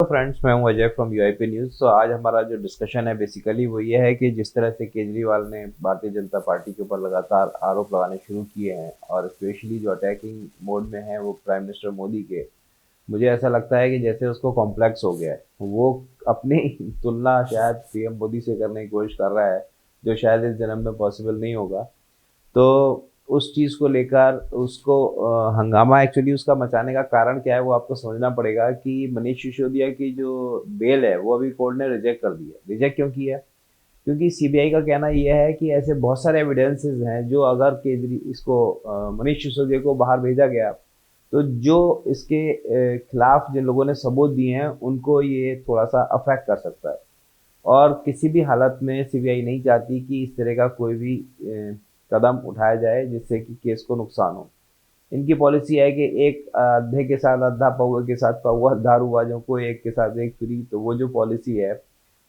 Friends, मैं हूं Ajay from UIP news. तो आज हमारा जो डिस्कशन है बेसिकली वो ये है कि जिस तरह से केजरीवाल ने भारतीय जनता पार्टी के ऊपर लगातार आरोप लगाने शुरू किए हैं और स्पेशली जो अटैकिंग मोड में है वो प्राइम मिनिस्टर मोदी के, मुझे ऐसा लगता है कि जैसे उसको कॉम्प्लेक्स हो गया है। वो अपनी तुलना शायद पीएम मोदी से करने की कोशिश कर रहा है, जो शायद इस जन्म में पॉसिबल नहीं होगा। तो उस चीज़ को लेकर उसको हंगामा एक्चुअली उसका मचाने का कारण क्या है वो आपको समझना पड़ेगा कि मनीष सिसोदिया की जो बेल है वो अभी कोर्ट ने रिजेक्ट कर दी है। रिजेक्ट क्यों किया है? क्योंकि सीबीआई का कहना यह है कि ऐसे बहुत सारे एविडेंसेस हैं जो अगर इसको मनीष सिसोदिया को बाहर भेजा गया तो जो इसके खिलाफ जिन लोगों ने सबूत दिए हैं उनको ये थोड़ा सा अफेक्ट कर सकता है। और किसी भी हालत में सीबीआई नहीं चाहती कि इस तरह का कोई भी कदम उठाया जाए जिससे कि केस को नुकसान हो। इनकी पॉलिसी है कि एक अद्धे के साथ अद्धा, पौवे के साथ पौवा, दारूबाजों को एक के साथ एक फ्री। तो वो जो पॉलिसी है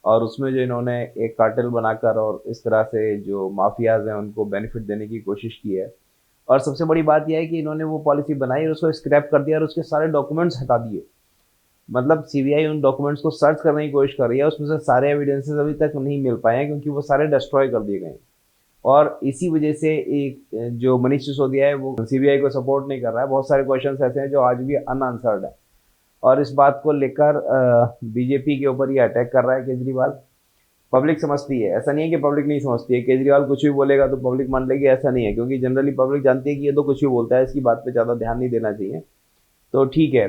और उसमें जो इन्होंने एक कार्टेल बनाकर और इस तरह से जो माफियाज हैं उनको बेनिफिट देने की कोशिश की है। और सबसे बड़ी बात यह है कि इन्होंने वो पॉलिसी बनाई और उसको स्क्रैप कर दिया और उसके सारे डॉक्यूमेंट्स हटा दिए। मतलब सीबीआई उन डॉक्यूमेंट्स को सर्च करने की कोशिश कर रही है, उसमें से सारे एविडेंसेस अभी तक नहीं मिल पाए हैं क्योंकि वो सारे डिस्ट्रॉय कर दिए गए हैं। और इसी वजह से एक जो मनीष सिसोदिया है वो सीबीआई को सपोर्ट नहीं कर रहा है। बहुत सारे क्वेश्चंस ऐसे हैं जो आज भी अनआंसर्ड है और इस बात को लेकर बीजेपी के ऊपर ये अटैक कर रहा है केजरीवाल। पब्लिक समझती है, ऐसा नहीं है कि पब्लिक नहीं समझती है। केजरीवाल कुछ भी बोलेगा तो पब्लिक मान लेगी, ऐसा नहीं है, क्योंकि जनरली पब्लिक जानती है कि ये तो कुछ भी बोलता है, इसकी बात पे ज़्यादा ध्यान नहीं देना चाहिए। तो ठीक है,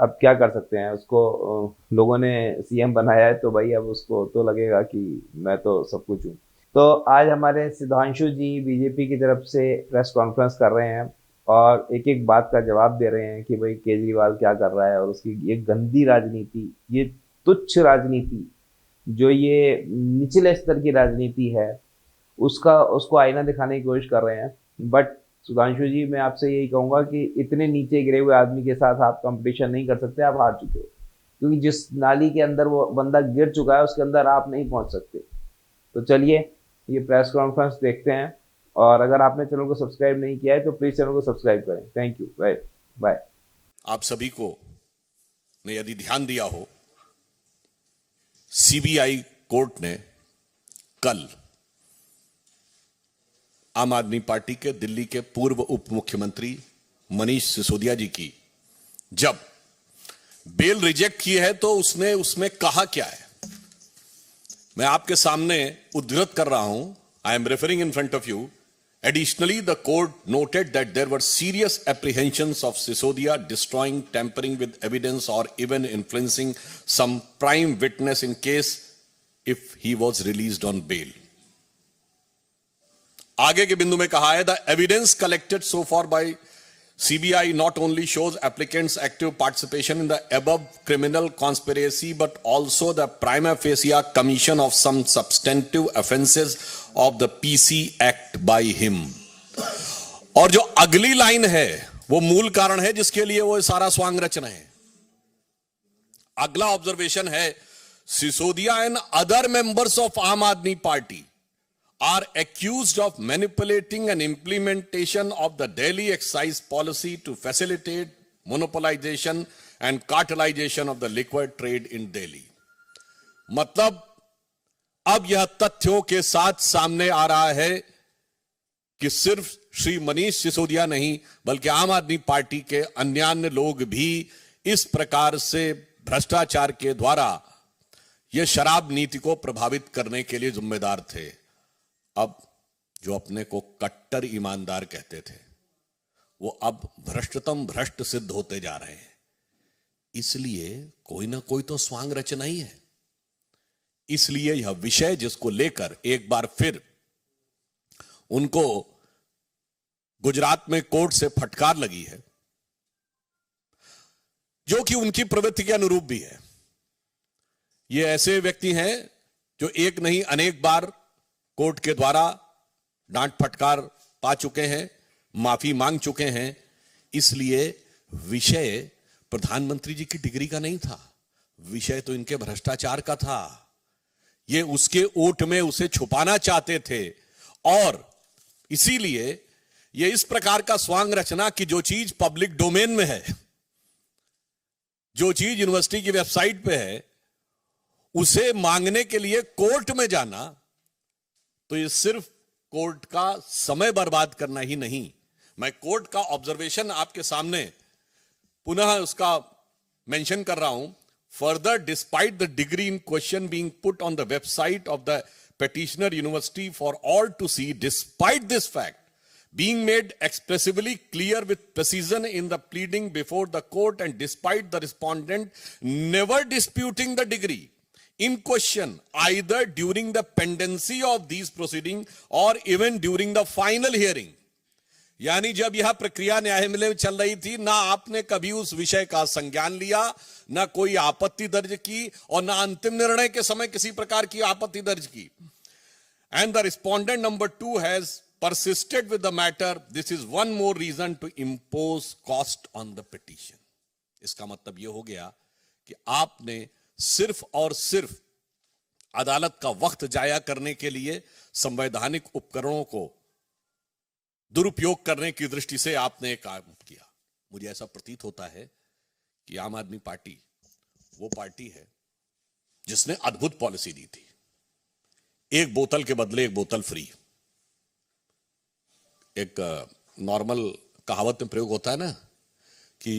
अब क्या कर सकते हैं। उसको लोगों ने सीएम बनाया है तो भाई अब उसको तो लगेगा कि मैं तो सब कुछ हूँ। तो आज हमारे सिद्धांशु जी बीजेपी की तरफ से प्रेस कॉन्फ्रेंस कर रहे हैं और एक एक बात का जवाब दे रहे हैं कि भाई केजरीवाल क्या कर रहा है और उसकी ये गंदी राजनीति, ये तुच्छ राजनीति, जो ये निचले स्तर की राजनीति है, उसका उसको आईना दिखाने की कोशिश कर रहे हैं। बट सुधांशु जी, मैं आपसे यही कहूंगा कि इतने नीचे गिरे हुए आदमी के साथ आप कंपटीशन नहीं कर सकते, आप हार चुके हो। क्योंकि जिस नाली के अंदर वो बंदा गिर चुका है उसके अंदर आप नहीं पहुंच सकते। तो चलिए ये प्रेस कॉन्फ्रेंस देखते हैं और अगर आपने चैनल को सब्सक्राइब नहीं किया है तो प्लीज चैनल को सब्सक्राइब करें। Thank you, bye bye. आप सभी को ने यदि ध्यान दिया हो, सीबीआई कोर्ट ने कल आम आदमी पार्टी के दिल्ली के पूर्व उप मुख्यमंत्री मनीष सिसोदिया जी की जब बेल रिजेक्ट की है तो उसने उसमें कहा क्या है, मैं आपके सामने उद्धृत कर रहा हूं। I am referring in front of you. Additionally, the court noted that there were serious apprehensions of Sisodia destroying, tampering with evidence, or even influencing some prime witness in case if he was released on bail. आगे के बिंदु में कहा है, the evidence collected so far by CBI not only shows applicants' active participation in the above criminal conspiracy, but also the prima facie commission of some substantive offences of the PC Act by him. और जो अगली line है वो मूल कारण है जिसके लिए वो सारा स्वांग रच रहे हैं। अगला ऑब्जर्वेशन है, Sisodia and other members of आम आदमी party are accused of manipulating an implementation of the Delhi excise policy to facilitate monopolization and cartelization of the liquor trade in Delhi. मतलब अब यह तथ्यों के साथ सामने आ रहा है कि सिर्फ श्री मनीष सिसोदिया नहीं बल्कि आम आदमी पार्टी के अन्य लोग भी इस प्रकार से भ्रष्टाचार के द्वारा यह शराब नीति को प्रभावित करने के लिए जिम्मेदार थे। अब जो अपने को कट्टर ईमानदार कहते थे वो अब भ्रष्टतम भ्रष्ट सिद्ध होते जा रहे हैं। इसलिए कोई ना कोई तो स्वांग रचना ही है। इसलिए यह विषय जिसको लेकर एक बार फिर उनको गुजरात में कोर्ट से फटकार लगी है, जो कि उनकी प्रवृत्ति के अनुरूप भी है। ये ऐसे व्यक्ति हैं जो एक नहीं अनेक बार कोर्ट के द्वारा डांट फटकार पा चुके हैं, माफी मांग चुके हैं। इसलिए विषय प्रधानमंत्री जी की डिग्री का नहीं था, विषय तो इनके भ्रष्टाचार का था। ये उसके ओट में उसे छुपाना चाहते थे और इसीलिए ये इस प्रकार का स्वांग रचना कि जो चीज पब्लिक डोमेन में है जो चीज यूनिवर्सिटी की वेबसाइट पे है उसे मांगने के लिए कोर्ट में जाना, तो ये सिर्फ कोर्ट का समय बर्बाद करना ही नहीं। मैं कोर्ट का ऑब्जर्वेशन आपके सामने पुनः उसका मेंशन कर रहा हूं। Further, despite the degree in question being put on the website of the petitioner university for all to see, despite this fact being made expressively clear with precision in the pleading before the court, and despite the respondent never disputing the degree in question either during the pendency of these proceedings or even during the final hearing। यानी जब यह प्रक्रिया न्यायालय में चल रही थी, ना आपने कभी उस विषय का संज्ञान लिया, ना कोई आपत्ति दर्ज की, और ना अंतिम निर्णय के समय किसी प्रकार की आपत्ति दर्ज की। And the respondent number 2 has persisted with the matter, this is one more reason to impose cost on the petition। इसका मतलब यह हो गया कि आपने सिर्फ और सिर्फ अदालत का वक्त जाया करने के लिए संवैधानिक उपकरणों को दुरुपयोग करने की दृष्टि से आपने एक काम किया। मुझे ऐसा प्रतीत होता है कि आम आदमी पार्टी वो पार्टी है जिसने अद्भुत पॉलिसी दी थी, एक बोतल के बदले एक बोतल फ्री। एक नॉर्मल कहावत में प्रयोग होता है ना कि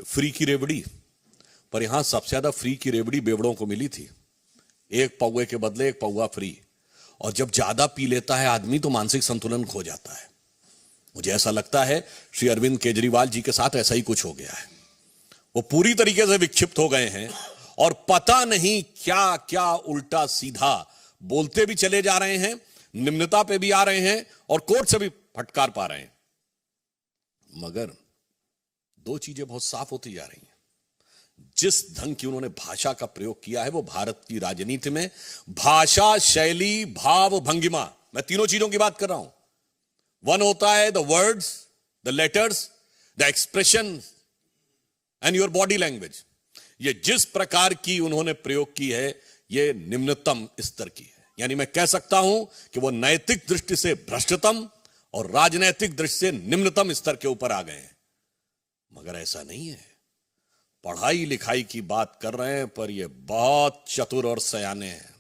फ्री की रेवड़ी, पर यहां सबसे ज्यादा फ्री की रेवड़ी बेवड़ों को मिली थी, एक पौवे के बदले एक पौवा फ्री। और जब ज्यादा पी लेता है आदमी तो मानसिक संतुलन खो जाता है। मुझे ऐसा लगता है श्री अरविंद केजरीवाल जी के साथ ऐसा ही कुछ हो गया है। वो पूरी तरीके से विक्षिप्त हो गए हैं और पता नहीं क्या क्या उल्टा सीधा बोलते भी चले जा रहे हैं, निम्नता पे भी आ रहे हैं और कोर्ट से भी फटकार पा रहे हैं। मगर दो चीजें बहुत साफ होती जा रही हैं। जिस ढंग की उन्होंने भाषा का प्रयोग किया है वो भारत की राजनीति में भाषा, शैली, भाव, भंगिमा, मैं तीनों चीजों की बात कर रहा हूं। वन होता है the words, the letters, the expression and your body language. ये जिस प्रकार की उन्होंने प्रयोग की है ये निम्नतम स्तर की है। यानी मैं कह सकता हूं कि वो नैतिक दृष्टि से भ्रष्टतम और राजनैतिक दृष्टि से निम्नतम स्तर के ऊपर आ गए हैं। मगर ऐसा नहीं है, पढ़ाई लिखाई की बात कर रहे हैं पर ये बहुत चतुर और सयाने हैं।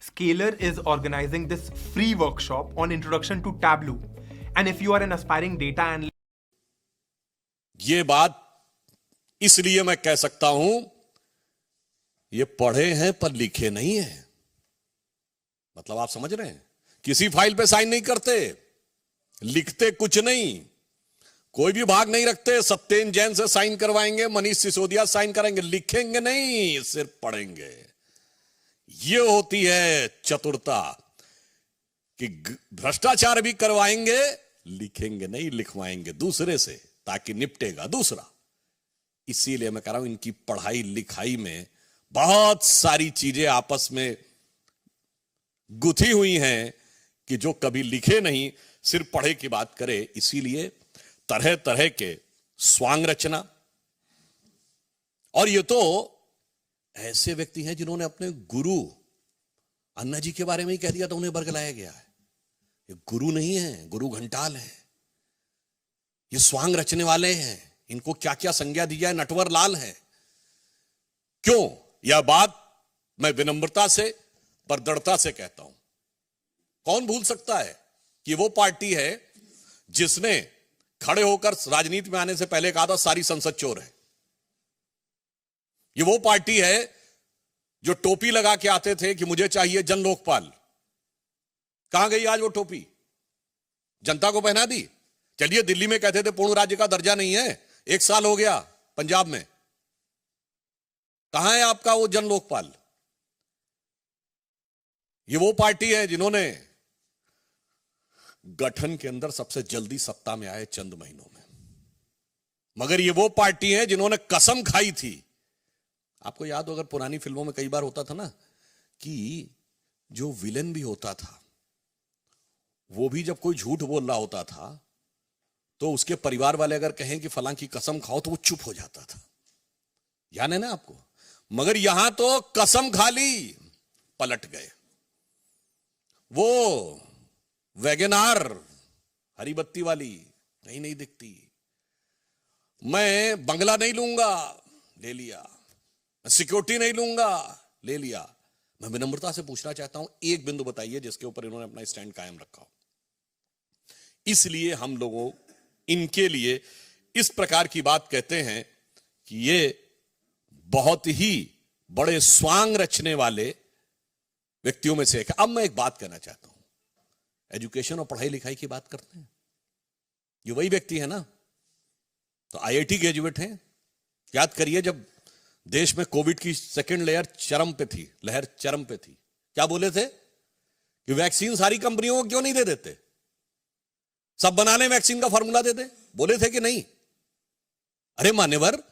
Scalar is organizing this free workshop on introduction to Tableau, and if you are an aspiring data analyst, ये बात इसलिए मैं कह सकता हूं, ये पढ़े हैं पर लिखे नहीं है। मतलब आप समझ रहे हैं, किसी फाइल पे साइन नहीं करते, लिखते कुछ नहीं, कोई भी भाग नहीं रखते। सत्येन जैन से साइन करवाएंगे, मनीष सिसोदिया साइन कराएंगे, लिखेंगे नहीं, सिर्फ पढ़ेंगे। ये होती है चतुरता कि भ्रष्टाचार भी करवाएंगे, लिखेंगे नहीं, लिखवाएंगे दूसरे से ताकि निपटेगा दूसरा। इसीलिए मैं कह रहा हूं इनकी पढ़ाई लिखाई में बहुत सारी चीजें आपस में गुथी हुई हैं कि जो कभी लिखे नहीं, सिर्फ पढ़े की बात करे। इसीलिए तरह तरह के स्वांग रचना, और ये तो ऐसे व्यक्ति हैं जिन्होंने अपने गुरु अन्ना जी के बारे में ही कह दिया तो उन्हें बरगलाया गया है। ये गुरु नहीं है, गुरु घंटाल है, ये स्वांग रचने वाले हैं। इनको क्या क्या संज्ञा दी जाए, नटवर लाल है। क्यों? यह बात मैं विनम्रता से पर दृढ़ता से कहता हूं। कौन भूल सकता है कि वो पार्टी है जिसने खड़े होकर राजनीति में आने से पहले कहा था सारी संसद चोर है। ये वो पार्टी है जो टोपी लगा के आते थे कि मुझे चाहिए जन लोकपाल। कहां गई आज वो टोपी? जनता को पहना दी। चलिए, दिल्ली में कहते थे पूर्ण राज्य का दर्जा नहीं है, 1 साल हो गया पंजाब में, कहां है आपका वो जन लोकपाल? ये वो पार्टी है जिन्होंने गठन के अंदर सबसे जल्दी सत्ता में आए चंद महीनों में। मगर ये वो पार्टी है जिन्होंने कसम खाई थी। आपको याद हो, अगर पुरानी फिल्मों में कई बार होता था ना कि जो विलेन भी होता था वो भी जब कोई झूठ बोल रहा होता था तो उसके परिवार वाले अगर कहें कि फलां की कसम खाओ तो वो चुप हो जाता था। याद है ना आपको? मगर यहां तो कसम खा ली, पलट गए। वो वैगनार हरी बत्ती वाली कहीं नहीं दिखती। मैं बंगला नहीं लूंगा, ले लिया, मैं सिक्योरिटी नहीं लूंगा, ले लिया। मैं विनम्रता से पूछना चाहता हूं, एक बिंदु बताइए जिसके ऊपर इन्होंने अपना स्टैंड कायम रखा हो। इसलिए हम लोगों इनके लिए इस प्रकार की बात कहते हैं कि ये बहुत ही बड़े स्वांग रचने वाले व्यक्तियों में से एक है। अब मैं एक बात कहना चाहता हूं, एजुकेशन और पढ़ाई लिखाई की बात करते हैं, ये वही व्यक्ति है ना, तो आईआईटी ग्रेजुएट हैं। याद करिए जब देश में कोविड की सेकेंड लहर चरम पे थी, क्या बोले थे कि वैक्सीन सारी कंपनियों को क्यों नहीं दे देते, सब बना लें, वैक्सीन का फॉर्मूला दे दे, बोले थे कि नहीं? अरे मान्यवर,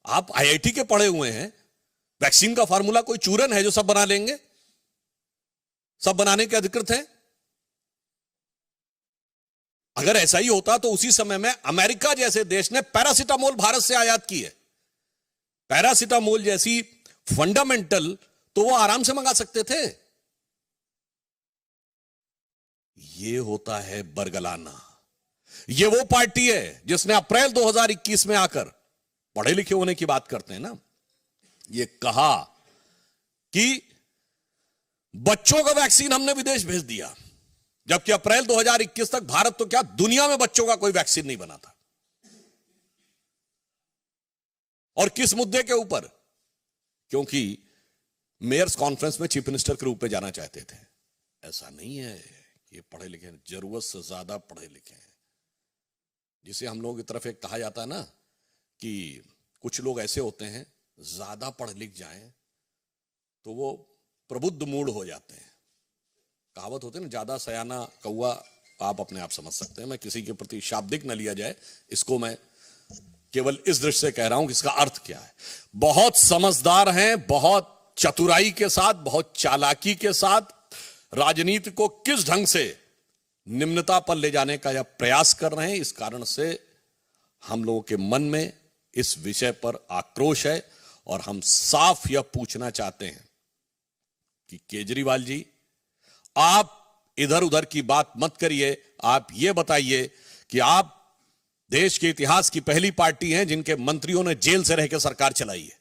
आप आईआईटी के पढ़े हुए हैं, वैक्सीन का फॉर्मूला कोई चूरन है जो सब बना लेंगे? सब बनाने के अधिकृत हैं। अगर ऐसा ही होता तो उसी समय में अमेरिका जैसे देश ने पैरासिटामोल भारत से आयात की है। पैरासिटामोल जैसी फंडामेंटल तो वो आराम से मंगा सकते थे। ये होता है बरगलाना। ये वो पार्टी है जिसने अप्रैल 2021 में आकर, पढ़े लिखे होने की बात करते हैं ना, ये कहा कि बच्चों का वैक्सीन हमने विदेश भेज दिया, जबकि अप्रैल 2021 तक भारत तो क्या दुनिया में बच्चों का कोई वैक्सीन नहीं बना था। और किस मुद्दे के ऊपर? क्योंकि मेयर्स कॉन्फ्रेंस में चीफ मिनिस्टर के रूप में जाना चाहते थे। ऐसा नहीं है कि पढ़े लिखे, जरूरत से ज्यादा पढ़े लिखे हैं। जिसे हम लोगों की तरफ एक कहा जाता है ना कि कुछ लोग ऐसे होते हैं, ज्यादा पढ़ लिख जाएं तो वो प्रबुद्ध मूड हो जाते हैं। कहावत होती है ना, ज्यादा सयाना कौवा, आप अपने आप समझ सकते हैं। मैं किसी के प्रति शाब्दिक न लिया जाए, इसको मैं केवल इस दृष्टि से कह रहा हूं कि इसका अर्थ क्या है। बहुत समझदार हैं, बहुत चतुराई के साथ, बहुत चालाकी के साथ राजनीति को किस ढंग से निम्नता पर ले जाने का यह प्रयास कर रहे हैं। इस कारण से हम लोगों के मन में इस विषय पर आक्रोश है और हम साफ यह पूछना चाहते हैं कि केजरीवाल जी, आप इधर उधर की बात मत करिए। आप यह बताइए कि आप देश के इतिहास की पहली पार्टी हैं जिनके मंत्रियों ने जेल से रह के सरकार चलाई है।